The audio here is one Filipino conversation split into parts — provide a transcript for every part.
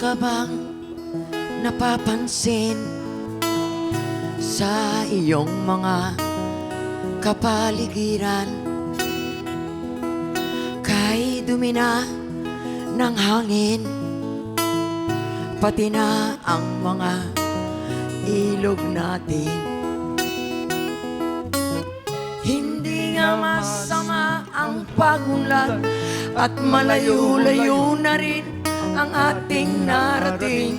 ka bang napapansin sa iyong mga kapaligiran? Kay dumi na ng hangin, pati na ang mga ilog natin. Hindi nga masama ang pagunlad at malayo-layo na rin ang ating narating.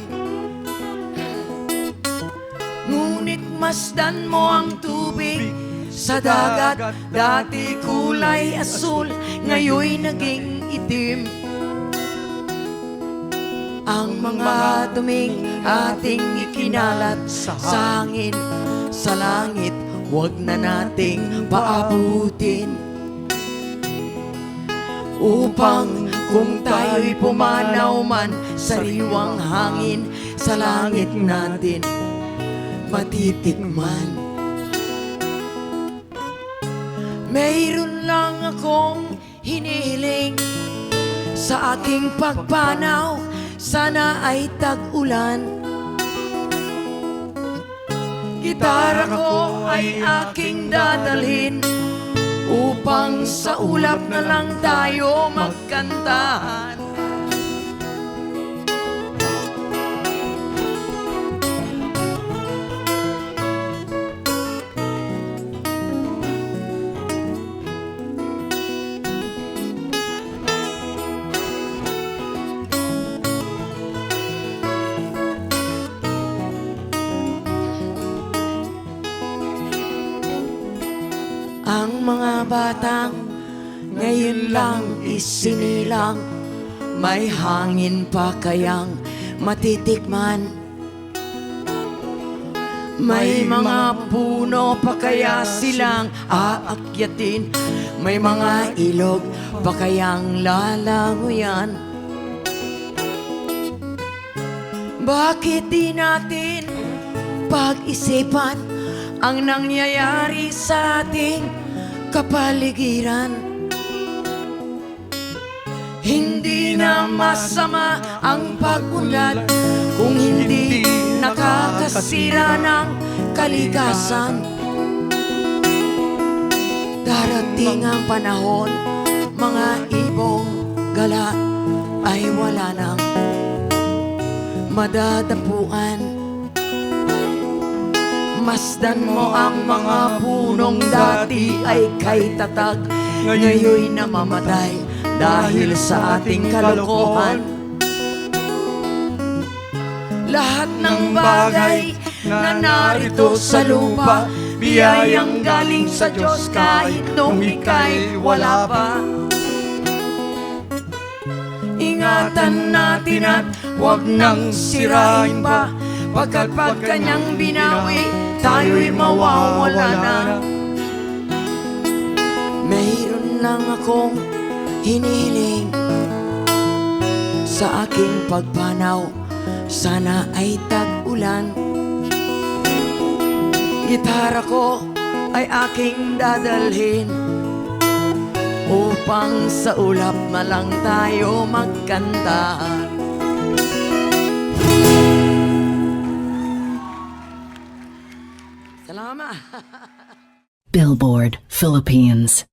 Ngunit masdan mo ang tubig sa dagat, dati kulay asul, ngayoy naging itim. Ang mga duming ating ikinalat sa hangin, sa langit, huwag na nating paabutin. Upang kung tayo'y pumanaw man sa sariwang hangin, sa langit natin matitikman. Mayroon lang akong hinihiling sa aking pagpanaw, sana ay tag-ulan. Gitara ko ay aking dadalhin upang sa ulap na lang tayo magkantahan. Ang mga batang ngayon lang isinilang, may hangin pa kayang matitikman? May mga puno pa kaya silang aakyatin? May mga ilog pa kayang lalanguyan? Bakit di natin pag-isipan ang nangyayari sa ating kapaligiran? Hindi na masama ang pag-unlad kung hindi nakakasira ng kalikasan. Darating ang panahon, mga ibong gala ay wala nang madadapuan. Masdan mo ang mga punong dati ay kay tatag, ngayoy namamatay dahil sa ating kalokohan. Lahat ng bagay na narito sa lupa, biyayang galing sa Diyos kahit nung ika'y wala pa. Ingatan natin at huwag nang sirain pa, pagkat pag kanyang binawi, tayo'y mawawala na. Mayroon lang akong hinihiling sa aking pagpanaw, sana ay tag-ulan. Gitara ko ay aking dadalhin upang sa ulap na lang tayo magkantahan. Salamat. Billboard, Philippines.